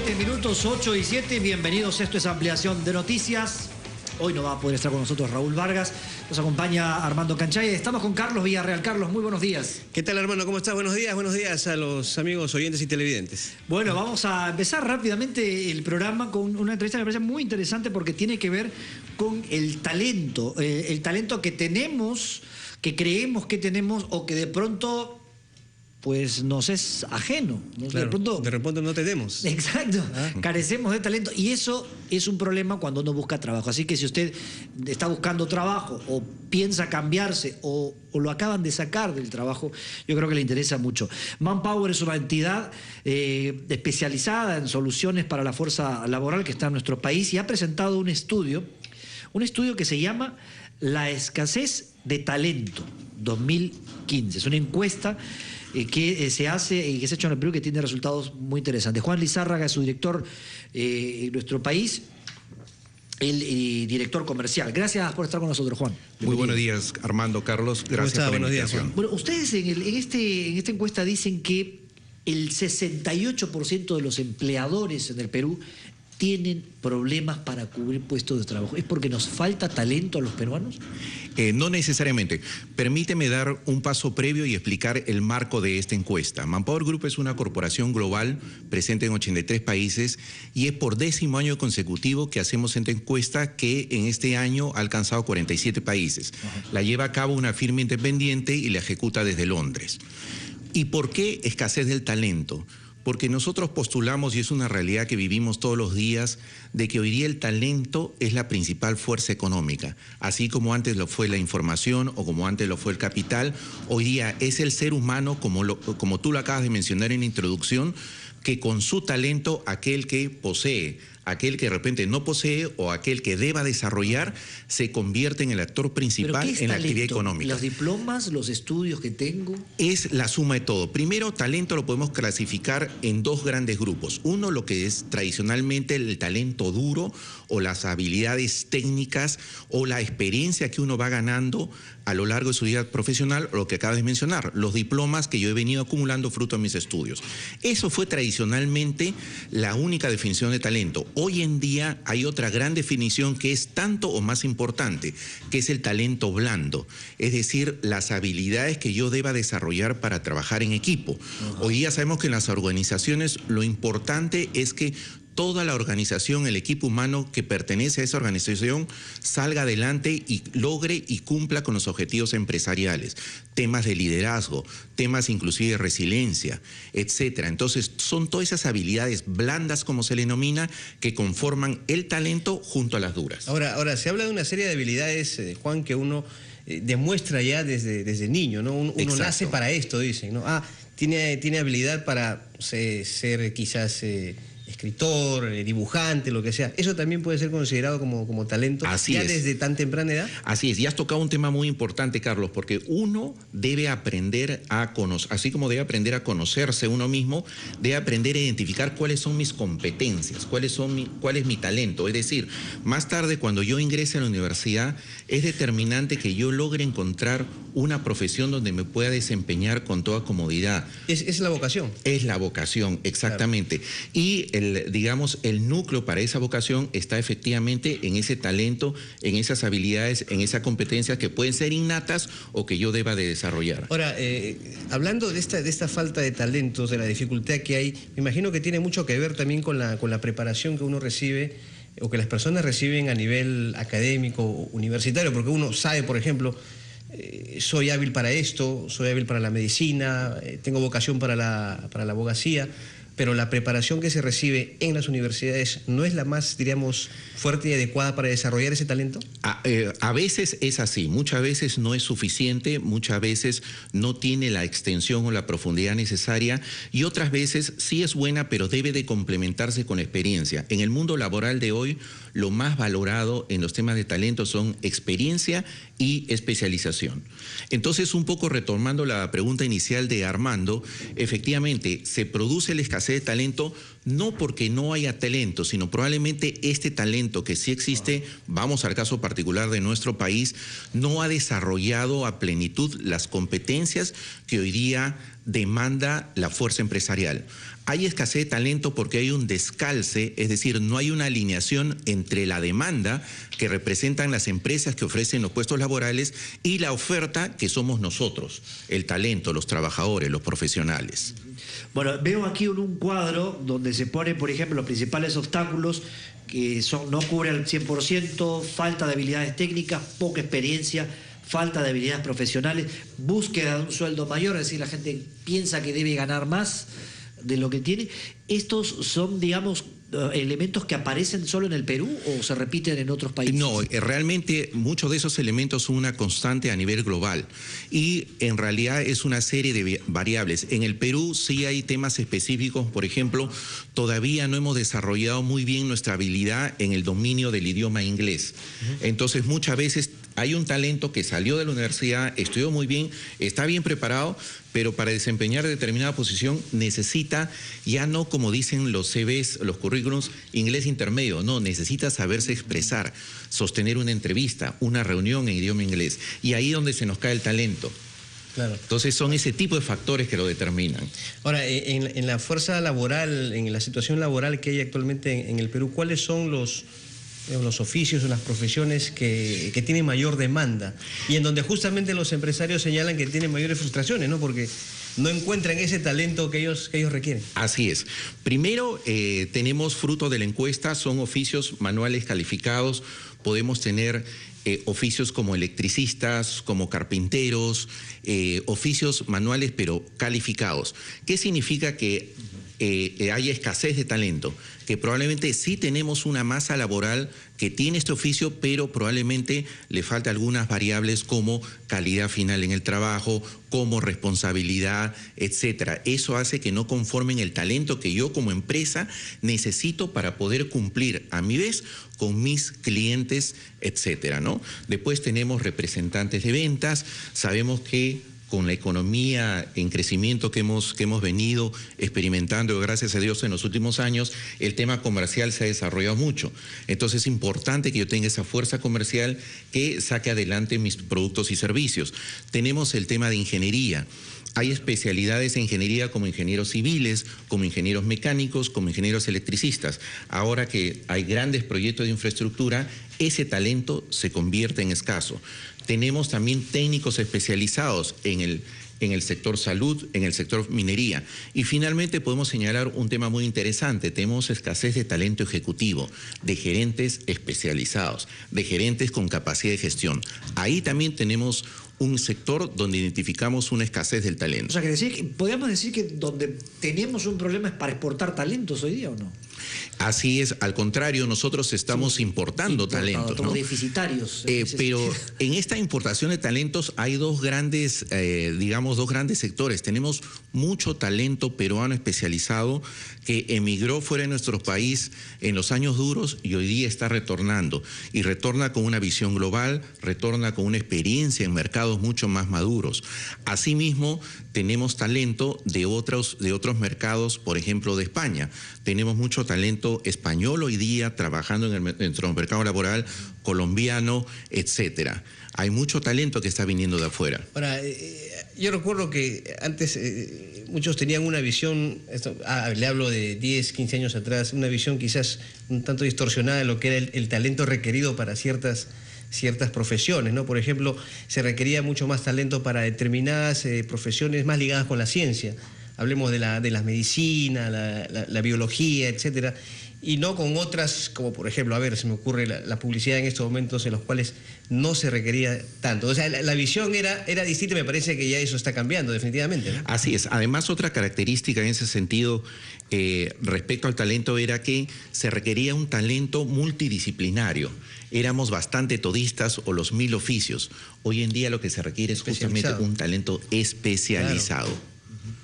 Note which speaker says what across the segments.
Speaker 1: 7 minutos, 8 y 7. Bienvenidos, esto es Ampliación de Noticias. Hoy no va a poder estar con nosotros Raúl Vargas, nos acompaña Armando Canchay. Estamos con Carlos Villarreal. Carlos, muy buenos días.
Speaker 2: ¿Qué tal, hermano? ¿Cómo estás? Buenos días a los amigos oyentes y televidentes.
Speaker 1: Bueno, vamos a empezar rápidamente el programa con una entrevista que me parece muy interesante porque tiene que ver con el talento que tenemos, que creemos que tenemos o que de pronto pues nos es ajeno.
Speaker 2: Claro, de repente no tenemos.
Speaker 1: Exacto, carecemos de talento y eso es un problema cuando uno busca trabajo. Así que si usted está buscando trabajo o piensa cambiarse o lo acaban de sacar del trabajo, yo creo que le interesa mucho. Manpower es una entidad especializada en soluciones para la fuerza laboral que está en nuestro país y ha presentado un estudio que se llama La escasez de talento 2015. Es una encuesta que se hace y que se ha hecho en el Perú, que tiene resultados muy interesantes. Juan Lizárraga es su director en nuestro país, el director comercial. Gracias por estar con nosotros, Juan. Bienvenido.
Speaker 3: Muy buenos días, Armando, Carlos. Gracias por la invitación.
Speaker 1: Bueno, ustedes en esta encuesta dicen que el 68% de los empleadores en el Perú tienen problemas para cubrir puestos de trabajo. ¿Es porque nos falta talento a los peruanos?
Speaker 3: No necesariamente. Permíteme dar un paso previo y explicar el marco de esta encuesta. Manpower Group es una corporación global presente en 83 países y es por 10º año consecutivo que hacemos esta encuesta, que en este año ha alcanzado 47 países. La lleva a cabo una firma independiente y la ejecuta desde Londres. ¿Y por qué escasez del talento? Porque nosotros postulamos, y es una realidad que vivimos todos los días, de que hoy día el talento es la principal fuerza económica. Así como antes lo fue la información o como antes lo fue el capital, hoy día es el ser humano, como tú lo acabas de mencionar en la introducción, que con su talento, aquel que posee, aquel que de repente no posee o aquel que deba desarrollar, se convierte en el actor principal en la actividad económica.
Speaker 1: ¿Los diplomas, los estudios que tengo?
Speaker 3: Es la suma de todo. Primero, talento lo podemos clasificar en dos grandes grupos. Uno, lo que es tradicionalmente el talento duro o las habilidades técnicas o la experiencia que uno va ganando a lo largo de su vida profesional, lo que acabas de mencionar, los diplomas que yo he venido acumulando fruto de mis estudios. Eso fue tradicionalmente la única definición de talento. Hoy en día hay otra gran definición que es tanto o más importante, que es el talento blando, es decir, las habilidades que yo deba desarrollar para trabajar en equipo. Hoy día sabemos que en las organizaciones lo importante es que toda la organización, el equipo humano que pertenece a esa organización salga adelante y logre y cumpla con los objetivos empresariales, temas de liderazgo, temas inclusive de resiliencia, etcétera. Entonces, son todas esas habilidades blandas, como se le denomina, que conforman el talento junto a las duras.
Speaker 2: Ahora se habla de una serie de habilidades, Juan, que uno demuestra ya desde niño, ¿no? Uno nace para esto, dicen, ¿no? Tiene habilidad para ser quizás escritor, dibujante, lo que sea. ¿Eso también puede ser considerado como talento desde tan temprana edad?
Speaker 3: Así es, y has tocado un tema muy importante, Carlos, porque uno debe aprender a conocer, así como debe aprender a conocerse uno mismo, debe aprender a identificar cuáles son mis competencias, cuál es mi talento. Es decir, más tarde, cuando yo ingrese a la universidad, es determinante que yo logre encontrar una profesión donde me pueda desempeñar con toda comodidad.
Speaker 2: Es la vocación.
Speaker 3: Es la vocación, exactamente. Claro. Y el núcleo para esa vocación está efectivamente en ese talento, en esas habilidades, en esas competencias que pueden ser innatas o que yo deba de desarrollar.
Speaker 2: Ahora, hablando de esta falta de talentos, de la dificultad que hay, me imagino que tiene mucho que ver también con la preparación que uno recibe o que las personas reciben a nivel académico, universitario, porque uno sabe, por ejemplo, soy hábil para esto, soy hábil para la medicina, tengo vocación para la abogacía, pero la preparación que se recibe en las universidades no es la más, diríamos, fuerte y adecuada para desarrollar ese talento.
Speaker 3: A veces es así, muchas veces no es suficiente, muchas veces no tiene la extensión o la profundidad necesaria y otras veces sí es buena, pero debe de complementarse con experiencia. En el mundo laboral de hoy, lo más valorado en los temas de talento son experiencia y especialización. Entonces, un poco retomando la pregunta inicial de Armando, efectivamente, se produce la escasez de talento no porque no haya talento, sino probablemente este talento que sí existe, vamos al caso particular de nuestro país, no ha desarrollado a plenitud las competencias que hoy día demanda la fuerza empresarial. Hay escasez de talento porque hay un descalce, es decir, no hay una alineación entre la demanda que representan las empresas que ofrecen los puestos laborales y la oferta que somos nosotros, el talento, los trabajadores, los profesionales.
Speaker 1: Bueno, veo aquí un cuadro donde se pone, por ejemplo, los principales obstáculos que son no cubre al 100%, falta de habilidades técnicas, poca experiencia, falta de habilidades profesionales, búsqueda de un sueldo mayor, es decir, la gente piensa que debe ganar más de lo que tiene. ¿Estos son, digamos, elementos que aparecen solo en el Perú o se repiten en otros países?
Speaker 3: No, realmente muchos de esos elementos son una constante a nivel global y en realidad es una serie de variables. En el Perú sí hay temas específicos, por ejemplo, todavía no hemos desarrollado muy bien nuestra habilidad en el dominio del idioma inglés. Entonces muchas veces hay un talento que salió de la universidad, estudió muy bien, está bien preparado, pero para desempeñar determinada posición necesita, ya no como dicen los CVs, los currículums, inglés intermedio, no, necesita saberse expresar, sostener una entrevista, una reunión en idioma inglés, y ahí es donde se nos cae el talento.
Speaker 2: Claro.
Speaker 3: Entonces son ese tipo de factores que lo determinan.
Speaker 2: Ahora, en la fuerza laboral, en la situación laboral que hay actualmente en el Perú, ¿cuáles son los oficios o las profesiones que tienen mayor demanda y en donde justamente los empresarios señalan que tienen mayores frustraciones, ¿no? Porque no encuentran ese talento que ellos requieren?
Speaker 3: Así es. Primero, tenemos fruto de la encuesta, son oficios manuales calificados, podemos tener oficios como electricistas, como carpinteros, oficios manuales pero calificados. ¿Qué significa que haya escasez de talento? Que probablemente sí tenemos una masa laboral que tiene este oficio, pero probablemente le falta algunas variables como calidad final en el trabajo, como responsabilidad, etcétera. Eso hace que no conformen el talento que yo como empresa necesito para poder cumplir a mi vez con mis clientes, etcétera, ¿no? Después tenemos representantes de ventas, sabemos que con la economía en crecimiento que hemos venido experimentando, gracias a Dios, en los últimos años, el tema comercial se ha desarrollado mucho. Entonces es importante que yo tenga esa fuerza comercial que saque adelante mis productos y servicios. Tenemos el tema de ingeniería. Hay especialidades en ingeniería como ingenieros civiles, como ingenieros mecánicos, como ingenieros electricistas. Ahora que hay grandes proyectos de infraestructura, ese talento se convierte en escaso. Tenemos también técnicos especializados en el sector salud, en el sector minería. Y finalmente podemos señalar un tema muy interesante. Tenemos escasez de talento ejecutivo, de gerentes especializados, de gerentes con capacidad de gestión. Ahí también tenemos un sector donde identificamos una escasez del talento.
Speaker 1: O sea, podríamos decir que donde tenemos un problema es para exportar talentos hoy día, ¿o no?
Speaker 3: Así es, al contrario, nosotros estamos importando talentos, ¿no?
Speaker 1: Somos deficitarios.
Speaker 3: Pero en esta importación de talentos hay dos grandes sectores. Tenemos mucho talento peruano especializado que emigró fuera de nuestro país en los años duros y hoy día está retornando. Y retorna con una visión global, retorna con una experiencia en mercados mucho más maduros. Asimismo, tenemos talento de otros mercados, por ejemplo, de España. Tenemos mucho talento español hoy día trabajando en nuestro mercado laboral, colombiano, etcétera. Hay mucho talento que está viniendo de afuera.
Speaker 2: Ahora, yo recuerdo que antes muchos tenían una visión, le hablo de 10, 15 años atrás, una visión quizás un tanto distorsionada de lo que era el talento requerido para ciertas profesiones, ¿no? Por ejemplo, se requería mucho más talento para determinadas profesiones más ligadas con la ciencia. Hablemos de la medicina, la biología, etcétera, y no con otras, como por ejemplo, se me ocurre la publicidad en estos momentos en los cuales no se requería tanto. O sea, la visión era distinta y me parece que ya eso está cambiando definitivamente, ¿no?
Speaker 3: Así es. Además, otra característica en ese sentido respecto al talento era que se requería un talento multidisciplinario. Éramos bastante todistas o los 1000 oficios. Hoy en día lo que se requiere es justamente un talento especializado.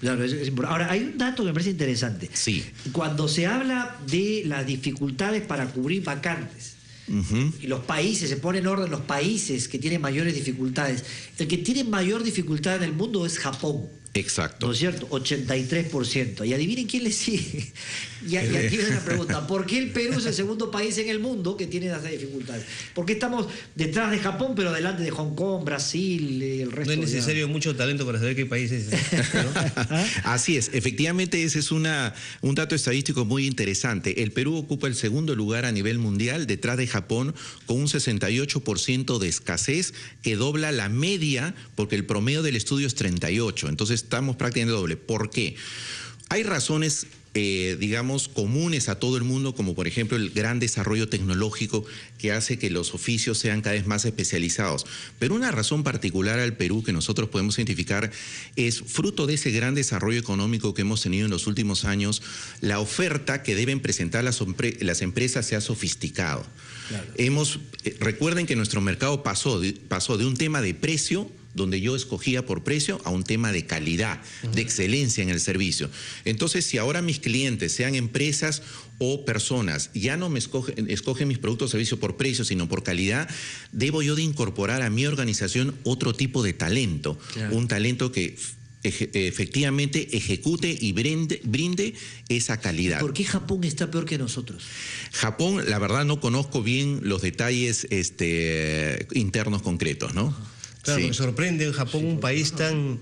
Speaker 1: Claro, es importante. Ahora, hay un dato que me parece interesante.
Speaker 3: Sí.
Speaker 1: Cuando se habla de las dificultades para cubrir vacantes, y los países, se pone en orden los países que tienen mayores dificultades, el que tiene mayor dificultad en el mundo es Japón.
Speaker 3: Exacto.
Speaker 1: ¿No es cierto? 83%. Y adivinen quién le sigue. Y aquí viene una pregunta. ¿Por qué el Perú es el segundo país en el mundo que tiene esas dificultades? ¿Por qué estamos detrás de Japón, pero delante de Hong Kong, Brasil y el resto?
Speaker 2: No es necesario mucho talento para saber qué país es, ¿no?
Speaker 3: Así es. Efectivamente, ese es un dato estadístico muy interesante. El Perú ocupa el segundo lugar a nivel mundial, detrás de Japón, con un 68% de escasez, que dobla la media, porque el promedio del estudio es 38%. Entonces, estamos prácticamente doble. ¿Por qué? Hay razones, digamos, comunes a todo el mundo, como por ejemplo el gran desarrollo tecnológico que hace que los oficios sean cada vez más especializados. Pero una razón particular al Perú que nosotros podemos identificar es fruto de ese gran desarrollo económico que hemos tenido en los últimos años, la oferta que deben presentar las empresas se ha sofisticado. Claro. Recuerden que nuestro mercado pasó de un tema de precio, donde yo escogía por precio, a un tema de calidad, de excelencia en el servicio. Entonces, si ahora mis clientes, sean empresas o personas, ya no me escogen mis productos o servicios por precio, sino por calidad, debo yo de incorporar a mi organización otro tipo de talento, claro. Un talento que efectivamente ejecute y brinde esa calidad.
Speaker 1: ¿Por qué Japón está peor que nosotros?
Speaker 3: Japón, la verdad, no conozco bien los detalles internos concretos, ¿no?
Speaker 2: Claro, me sorprende en Japón, un país tan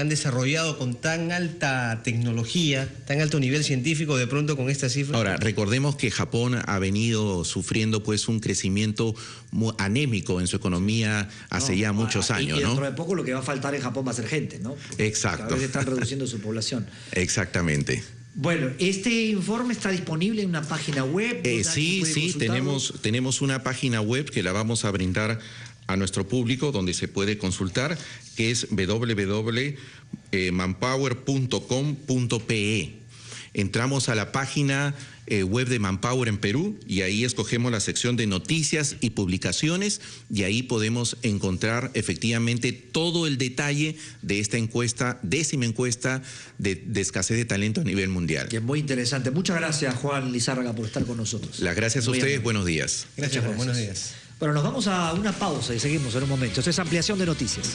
Speaker 2: desarrollado, con tan alta tecnología, tan alto nivel científico, de pronto con esta cifra.
Speaker 3: Ahora, recordemos que Japón ha venido sufriendo pues un crecimiento muy anémico en su economía hace ya muchos años,
Speaker 1: y dentro
Speaker 3: ¿no?
Speaker 1: de poco lo que va a faltar en Japón va a ser gente, ¿no? Porque
Speaker 3: exacto.
Speaker 1: cada vez están reduciendo su población.
Speaker 3: Exactamente.
Speaker 1: Bueno, ¿este informe está disponible en una página web?
Speaker 3: Sí, tenemos una página web que la vamos a brindar a nuestro público, donde se puede consultar, que es www.manpower.com.pe. Entramos a la página web de Manpower en Perú y ahí escogemos la sección de noticias y publicaciones y ahí podemos encontrar efectivamente todo el detalle de esta encuesta, 10ª encuesta de escasez de talento a nivel mundial.
Speaker 1: Que es muy interesante. Muchas gracias, Juan Lizárraga, por estar con nosotros.
Speaker 3: Las gracias a ustedes. Buenos días.
Speaker 2: Gracias, Juan. Buenos días.
Speaker 1: Bueno, nos vamos a una pausa y seguimos en un momento. Esto es Ampliación de Noticias.